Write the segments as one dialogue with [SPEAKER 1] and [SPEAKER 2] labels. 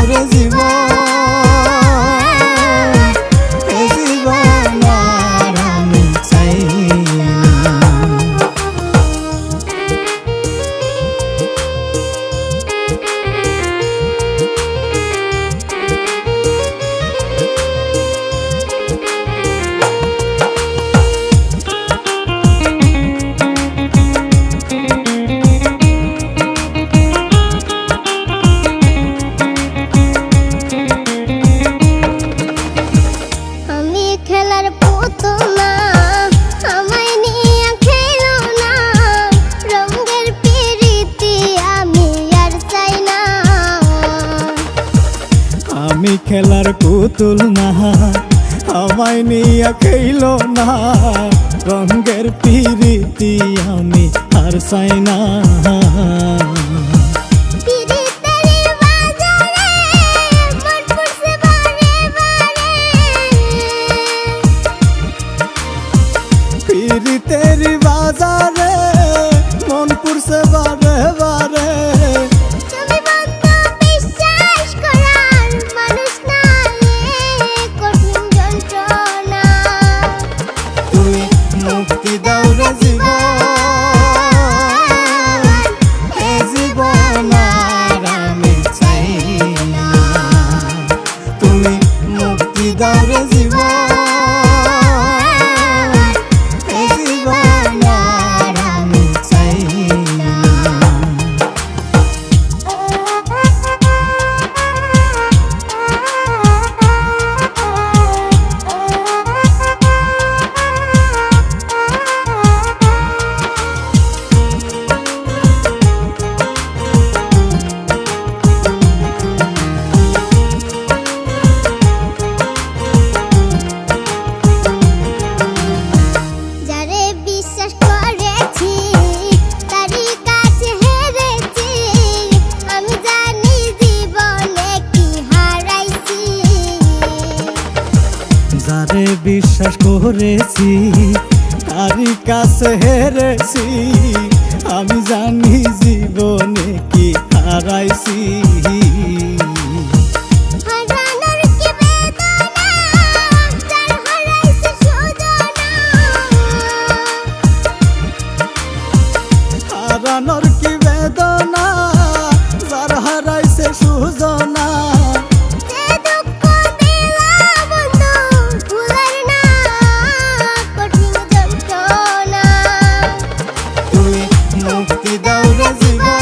[SPEAKER 1] দাও রে জীবন, এ জীবন আর আমি চাই না।
[SPEAKER 2] খেলার পুতুল না, আমায় নিয়ে খেলো না, রঙের পিরিতি আমি আর চাই না।
[SPEAKER 1] আমি খেলার পুতুল না, আমায় নিয়ে খেলো না, রঙের পিরিতি আমি আর চাই না। तेरी बाजारे मन पुरसे बारे बारे,
[SPEAKER 2] তুমি বন্ধ বিশ্বাস করার মানুষ না, কঠিন যন্ত্রণা।
[SPEAKER 1] তুমি মুক্তি দাও রে জীবন, এ জীবন আর আমি চাই না। তুমি মুক্তি দাও রে জীবন, যারে বিশ্বাস করেছি তারই কাছে হেরেছি, আমি জানি জীবনে কি হারাইছি।
[SPEAKER 2] হারানোর কি বেদনা, যার হারাইছে সুজনা।
[SPEAKER 1] হারানোর কি বেদনা, যার হারাইছে সুজনা। মুক্তি দাও রে জীবন,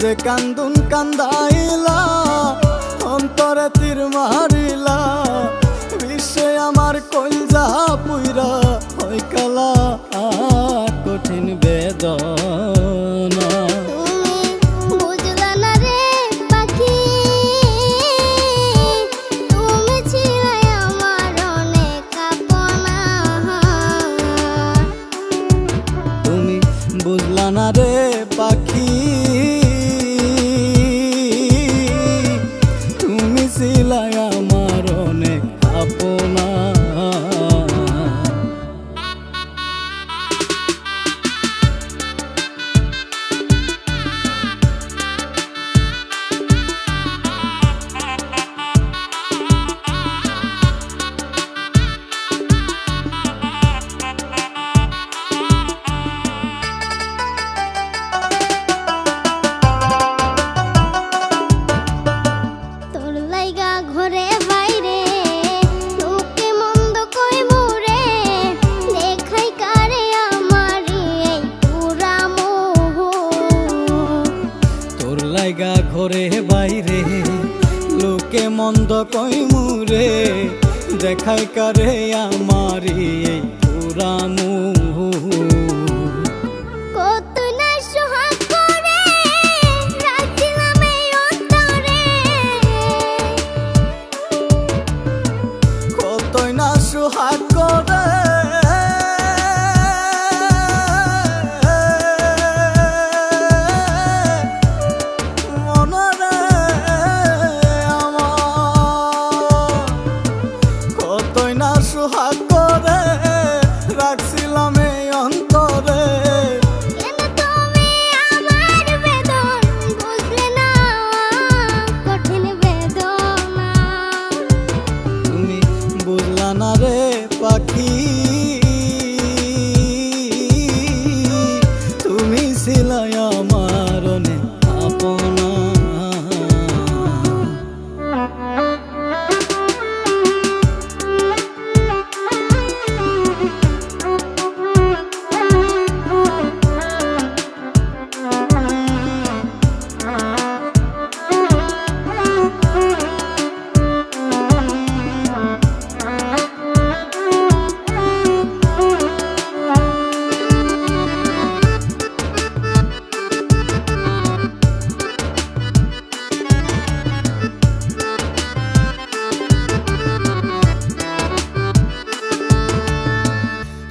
[SPEAKER 1] যে কান্দুন কান্দাইলা অন্তরে তীর মারিলা বিশ্বে আমার কলজা পুইরা হয় কালা কঠিন বেদনা।
[SPEAKER 2] তুমি বুঝলা না রে পাখি, তুমি ছিলে আমার অনেক আপনা।
[SPEAKER 1] তুমি বুঝলা না রে পাখি, তুমি ছিলাই আমার অনেক আপনা।
[SPEAKER 2] তোর লাইগা ঘরে বাইরে লোকে মন্দ কই মোরে, দেখাই কারে আমারি এই পুরা মোহ।
[SPEAKER 1] তোর লাইগা ঘরে বাইরে লোকে মন্দ কই মুরে, দেখাই কারে আমারি এই পুরা মুহ।
[SPEAKER 2] কত না সোহাগ করে রাখছিলাম এই অন্তরে,
[SPEAKER 1] কতই না সোহাগ করে মনরে আমার, কতই না সোহাগ করে রাখছিলাম এই অন্তরে।
[SPEAKER 2] কেন তুমি আমার বেদন বুঝলে না, কঠিন বেদনা।
[SPEAKER 1] তুমি বুঝলা না রে পাখি, তুমি ছিলাই আমার অনেক আপনা।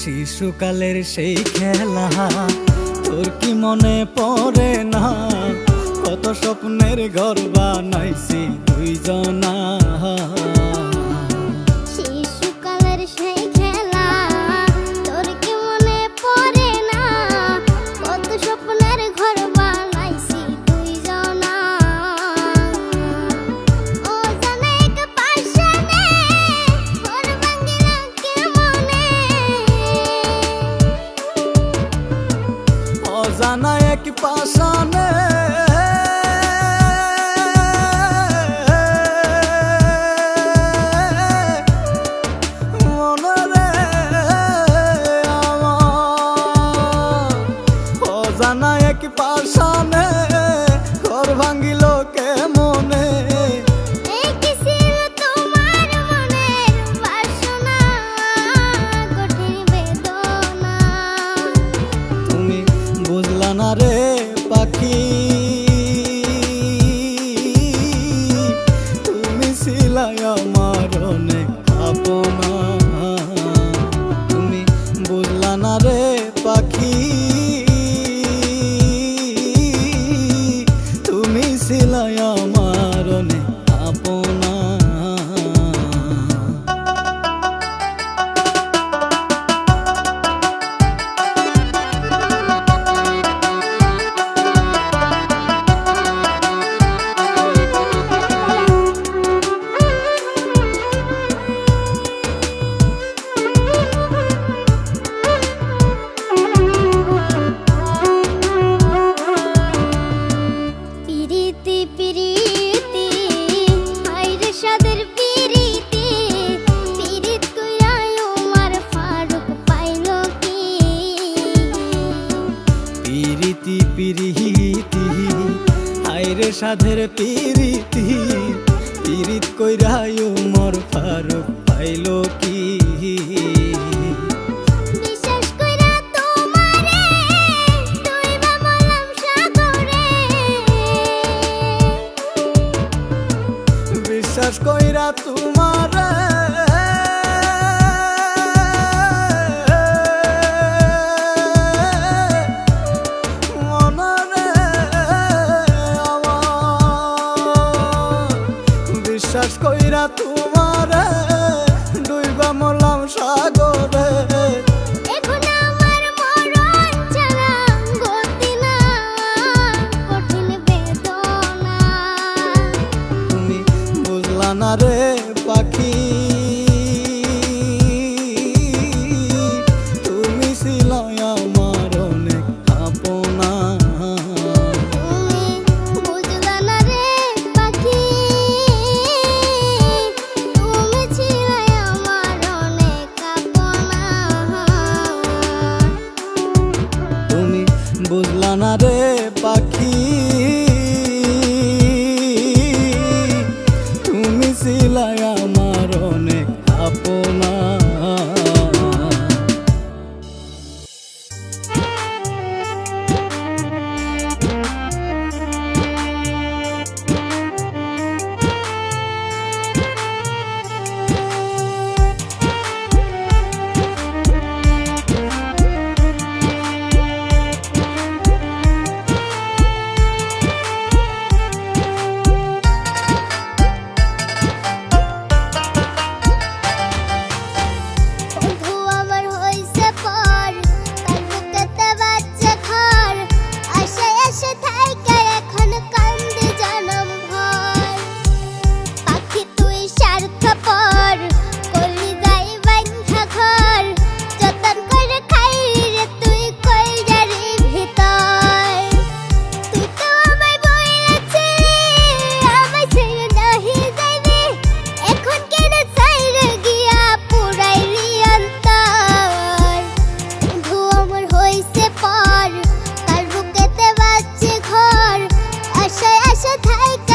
[SPEAKER 1] শিশুকালের সেই খেলা তোর কি মনে পড়ে না, কত স্বপ্নের ঘর বানাইছি দুইজনা।
[SPEAKER 2] শিশুকালের সেই খেলা তোর কি মনে পড়ে না, কত স্বপ্নের ঘর বানাইছি দুইজনা। ও জানে এক পাশানে ঘর ভাঙিলা কেমনে,
[SPEAKER 1] অজানা এক পাশানে মনরে আমার, অজানা এক পাশানে ঘর ভাঙিল কেমনে।
[SPEAKER 2] এই কি ছিল তোমার মনের বাসনা, কঠিন বেদনা।
[SPEAKER 1] তুমি বুঝলা না রে পাখি, তুমি ছিলাই আমার অনেক আপনা। তুমি বুঝলা না রে পাখি, হাইরে সাধের পিরিতি পিরিত কইরাই উমর ফারুক পাইলো কি
[SPEAKER 2] বিশ্বাস কইরা তোমারে তুইবা বললাম সাগরে
[SPEAKER 1] বিশ্বাস কইরা তোমারে বিশ্বাস কইরা তোমারে ডুইবা মরলাম সাগরে
[SPEAKER 2] এখন আমার মরণ ছাড়া গতি না কঠিন বেদনা
[SPEAKER 1] তুমি বুঝলা না রে পাখি তুমি ছিলা আমার অনেক আপনা
[SPEAKER 2] তুমি বুঝলা না রে পাখি তুমি ছিলে আমার অনেক আপনা
[SPEAKER 1] তুমি বুঝলা না রে পাখি তুমি ছিলা আমার অনেক আপনা
[SPEAKER 2] বন্ধু আমার হইছে পর তার বুকেতে বাচ্চা ঘর আশায় আশা থাইকা এখন কান্দি জনম ভর পাখি তুই স্বার্থপর কলি যাই বান্ধা ঘর যতন করে খাইলি রে তুই কইরারি ভিতর তুই তো আমায় বইলাছিলি আমায় ছেড়ে নাহি যাইবি এখন কেন চাইরে গিয়া পুরাইলি অন্তর বন্ধু আমার হইছে পর তার বুকেতে বাচ্চা ঘর আশায় আশা থাইকা